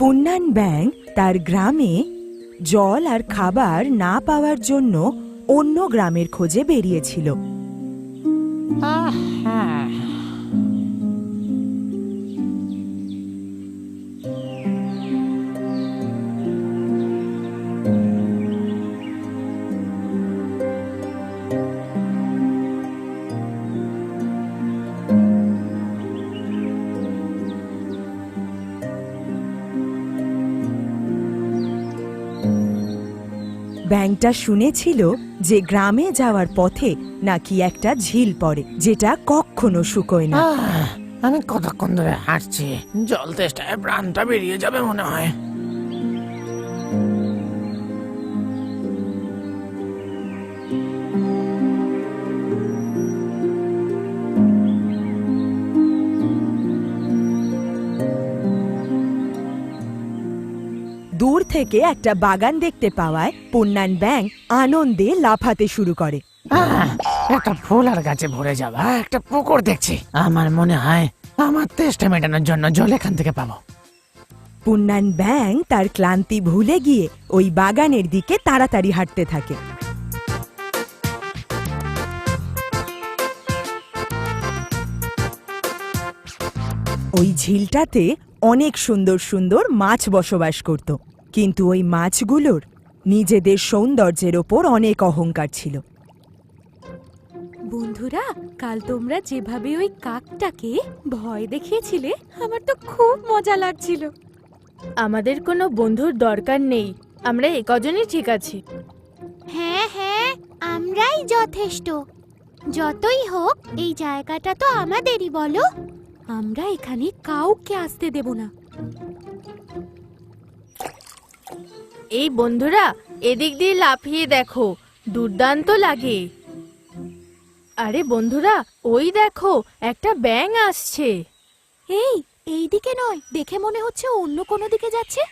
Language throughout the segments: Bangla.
পুন্নান ব্যাং তার গ্রামে জল আর খাবার না পাওয়ার জন্য অন্য গ্রামের খোঁজে বেরিয়েছিল। ব্যাংটা শুনেছিল যে গ্রামে যাওয়ার পথে নাকি একটা ঝিল পড়ে, যেটা কখনো শুকোয় না। আমি কতক্ষণ ধরে হাঁটছি, জল তেষ্টায় প্রাণটা বেরিয়ে যাবে মনে হয়। দূর থেকে একটা বাগান দেখতে পাওয়ায় পুন্নান ব্যাং আনন্দে লাফাতে শুরু করে। একটা ফুল আর গাছে ভরে যাওয়া একটা পুকুর দেখছি। আমার মনে হয় আমার তেষ্টা মেটানোর জন্য জল এখান থেকে পাবো। পুন্নান ব্যাং তার ক্লান্তি ভুলে গিয়ে ওই বাগানের দিকে তাড়াতাড়ি হাঁটতে থাকে। ওই ঝিলটাতে অনেক সুন্দর সুন্দর মাছ বসবাস করত, কিন্তু ওই মাছগুলোর নিজেদের সৌন্দর্যের ওপর অনেক অহংকার ছিল। বন্ধুরা, কাল তোমরা যেভাবে ওই কাকটাকে ভয় দেখিয়েছিলে, আমার তো খুব মজা লাগছিল। আমাদের কোনো বন্ধুর দরকার নেই, আমরা একজনই ঠিক আছি। হ্যাঁ হ্যাঁ, আমরাই যথেষ্ট। যতই হোক এই জায়গাটা তো আমাদেরই, বলো? আমরা এখানে কাউকে আসতে দেব না। এই বন্ধুরা, এদিক দিয়ে লাফিয়ে দেখো, দুর্দান্ত লাগে। আরে বন্ধুরা, ওই দেখো একটা ব্যাঙ আসছে। এই দিকে নয়, দেখে মনে হচ্ছে অন্য কোনো দিকে যাচ্ছে।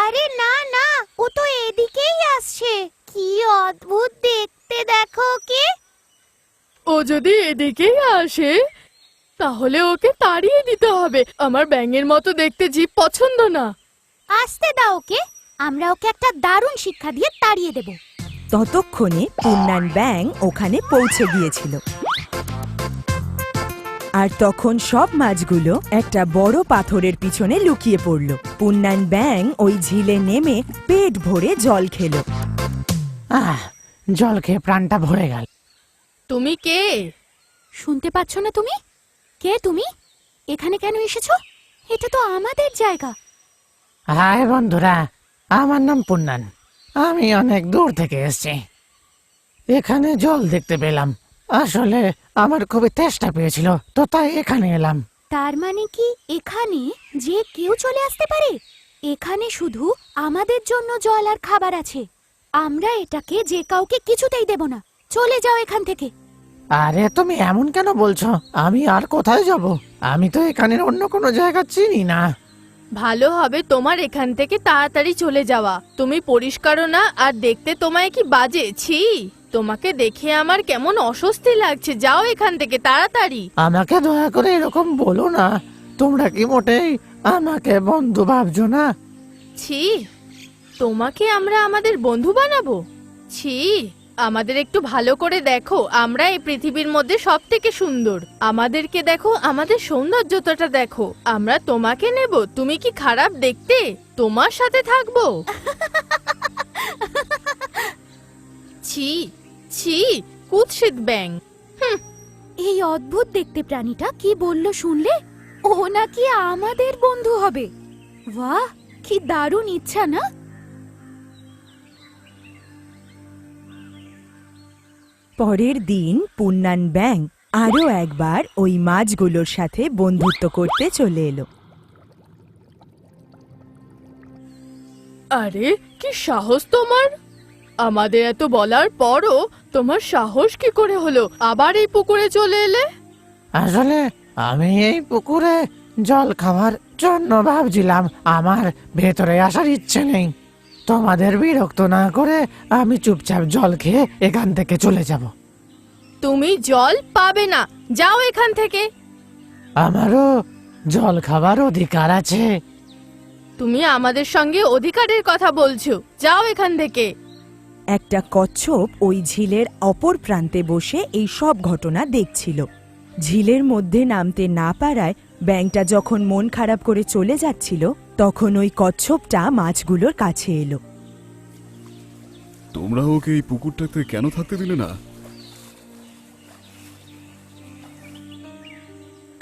আরে না না, ও তো এদিকেই আসছে। কি অদ্ভুত দেখতে, দেখো ওকে। ও যদি এদিকেই আসে তাহলে ওকে তাড়িয়ে দিতে হবে। আমার ব্যাঙের মতো দেখতে জীব পছন্দ না। আসতে দাও ওকে, আমরা ওকে একটা দারুণ শিক্ষা দিয়ে তাড়িয়ে দেব। ততক্ষণে পুন্নান ব্যাং ওখানে পৌঁছে গিয়েছিল, আর তখন সব মাছগুলো একটা বড় পাথরের পিছনে লুকিয়ে পড়ল। পুন্নান ব্যাং ওই ঝিলে নেমে পেট ভরে জল খেল। জল খেয়ে প্রাণটা ভরে গেল। তুমি কে? শুনতে পাচ্ছ না তুমি? কে তুমি? এখানে কেন এসেছো? এটা তো আমাদের জায়গা। হাই বন্ধুরা, আমার নাম পুন্নান। আমি অনেক দূর থেকে এসেছি। এখানে জল দেখতে পেলাম। আসলে আমার খুবই তেষ্টা পেয়েছিল, তো তাই এখানে এলাম। তার মানে কি এখানে যে কেউ চলে আসতে পারে? এখানে শুধু আমাদের জন্য জল আর খাবার আছে। আমরা এটাকে যে কাউকে কিছুতেই দেব না। চলে যাও এখান থেকে। আরে তুমি এমন কেন বলছো? আমি আর কোথায় যাব? আমি তো এখানের অন্য কোনো জায়গা চিনি না। ভালো হবে তোমার এখান থেকে তাড়াতাড়ি চলে যাওয়া। তুমি পরিষ্কারও না, আর দেখতে তোমায় কি বাজে। ছি, তোমাকে দেখে আমার কেমন অস্বস্তি লাগছে। যাও এখান থেকে তাড়াতাড়ি। আমাকে দয়া করে এরকম বলো না। তোমরা কি মোটেই আমাকে বন্ধু ভাবছো না? ছি, তোমাকে আমরা আমাদের বন্ধু বানাবো? ছি, আমাদের একটু ভালো করে দেখো। আমরা এই পৃথিবীর মধ্যে সবথেকে সুন্দর। আমাদেরকে দেখো, আমাদের সৌন্দর্যটা দেখো। আমরা তোমাকে নেব? তুমি কি খারাপ দেখতে? তোমার সাথে থাকবো? ছি ছি, কুৎসিত ব্যাঙ। এই অদ্ভুত দেখতে প্রাণীটা কি বলল শুনলে? ও নাকি আমাদের বন্ধু হবে। বাহ, কি দারুণ ইচ্ছা না? পরের দিন পুন্নান ব্যাং আরো একবার ওই মাছগুলোর সাথে বন্ধুত্ব করতে চলে এলো। আরে কি সাহস তোমার! আমাদের এত বলার পরও তোমার সাহস কি করে হলো আবার এই পুকুরে চলে এলে? আসলে আমি এই পুকুরে জল খাওয়ার জন্য ভাবছিলাম। আমার ভেতরে আসার ইচ্ছে নেই। তোমাদের বিরক্ত না করে আমি চুপচাপ জল খেয়ে এখান থেকে চলে যাব। তুমি জল পাবে না, যাও এখান থেকে। আমারও জল খাবার অধিকার আছে। তুমি আমাদের সঙ্গে অধিকারের কথা বলছো, যাও এখান থেকে। একটা কচ্ছপ ওই ঝিলের অপর প্রান্তে বসে এই সব ঘটনা দেখছিল। ঝিলের মধ্যে নামতে না পারায় ব্যাঙটা যখন মন খারাপ করে চলে যাচ্ছিল, তখন ওই কচ্ছপটা মাছগুলোর কাছে এলো। তোমরা ওকে এই পুকুরটাতে কেন থাকতে দিলে না?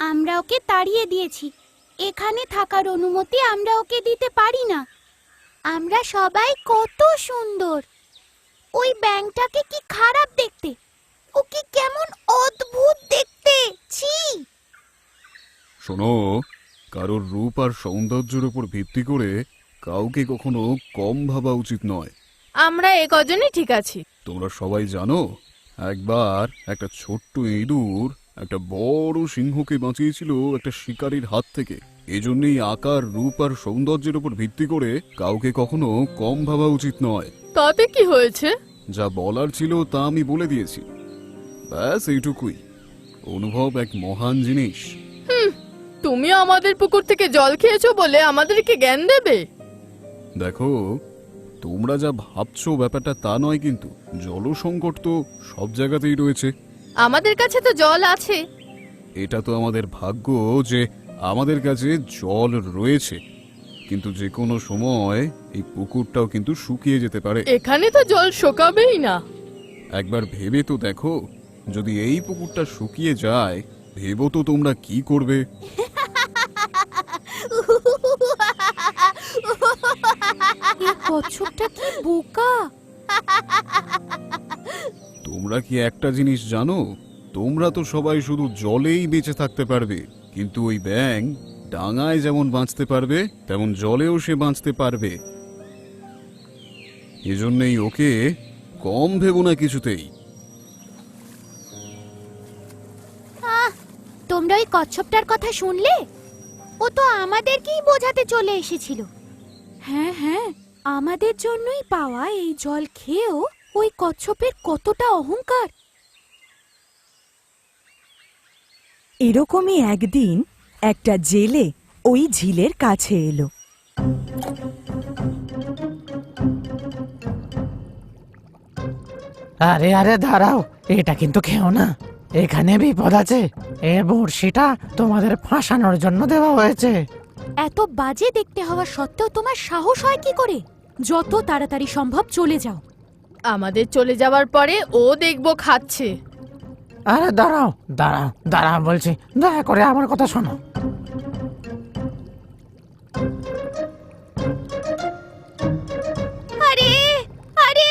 আমরা ওকে তাড়িয়ে দিয়েছি। এখানে থাকার অনুমতি আমরা ওকে দিতে পারি না। আমরা সবাই কত সুন্দর। ওই ব্যাঙটাকে কি খারাপ দেখতে, ওকে কেমন অদ্ভুত দেখতে। ছি! শোনো, কারোর রূপ আর সৌন্দর্যের উপর ভিত্তি করে কাউকে কখনো কম ভাবা উচিত নয়। আমরা এ কজনই ঠিক আছি। তোমরা সবাই জানো, একবার একটা ছোট্ট ইঁদুর একটা বড় সিংহকে বাঁচিয়েছিল একটা শিকারীর হাত থেকে। এজন্যই আকার, রূপ আর সৌন্দর্যের উপর ভিত্তি করে কাউকে কখনো কম ভাবা উচিত নয়। তাতে কি হয়েছে? যা বলার ছিল তা আমি বলে দিয়েছি, ব্যাস এইটুকুই। অনুভব এক মহান জিনিস। তুমি আমাদের পুকুর থেকে জল খেয়েছো বলে আমাদেরকে জ্ঞান দেবে? দেখো, তোমরা যা ভাবছো ব্যাপারটা তা নয়, কিন্তু জল সংকট তো সব জায়গাতেই রয়েছে। আমাদের কাছে তো জল আছে। এটা তো আমাদের ভাগ্য যে আমাদের কাছে জল রয়েছে, কিন্তু যে কোনো সময় এই পুকুরটাও কিন্তু শুকিয়ে যেতে পারে। এখানে তো জল শোকাবেই না। একবার ভেবে তো দেখো, যদি এই পুকুরটা শুকিয়ে যায়, ভেবো তো তোমরা কি করবে। এই কচ্ছপটা কি বোকা! তোমরা কি একটা জিনিস জানো? তোমরা তো সবাই শুধু জলেই বেঁচে থাকতে পারবে, কিন্তু ওই ব্যাঙ ডাঙায় যেমন বাঁচতে পারবে তেমন জলেও সে বাঁচতে পারবে। এজন্যই ওকে কম ভেবো না কিছুতেই। তোমরা ওই কচ্ছপটার কথা শুনলে? ও তো আমাদেরকেই বোঝাতে চলে এসেছিল। হ্যাঁ হ্যাঁ, আমাদের জন্যই পাওয়া এই জল খেয়েও ওই কচ্ছপের কতটা অহংকার। এরকমই একদিন একটা জেলে ওই ঝিলের কাছে এলো। আরে আরে দাঁড়াও, এটা কিন্তু খেও না, এখানে বিপদ আছে। এ বড়শিটা তোমাদের ফাঁসানোর জন্য দেওয়া হয়েছে। এত বাজে দেখতে হওয়া সত্ত্বেও তোমার সাহস হয় কি করে? যত তাড়াতাড়ি সম্ভব চলে যাও। আমাদের চলে যাওয়ার পরে ও দেখবো খাচ্ছে। আরে দাঁড়াও দাঁড়াও দাঁড়াও বলছি, দয়া করে আমার কথা শোনো। আরে আরে,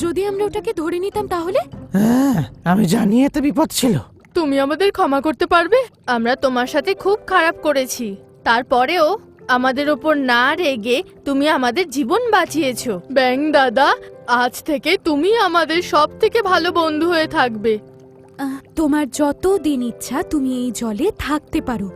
যদি আমরা ওটাকে ধরে নিতাম তাহলে? হ্যাঁ, আমি জানি এতে বিপদ ছিল। তুমি আমাদের ক্ষমা করতে পারবে? আমরা তোমার সাথে খুব খারাপ করেছি, তারপরেও আমাদের ওপর না রেগে তুমি আমাদের জীবন বাঁচিয়েছো। ব্যাং দাদা, আজ থেকে তুমি আমাদের সব থেকে ভালো বন্ধু হয়ে থাকবে। তোমার যত দিন ইচ্ছা তুমি এই জলে থাকতে পারো।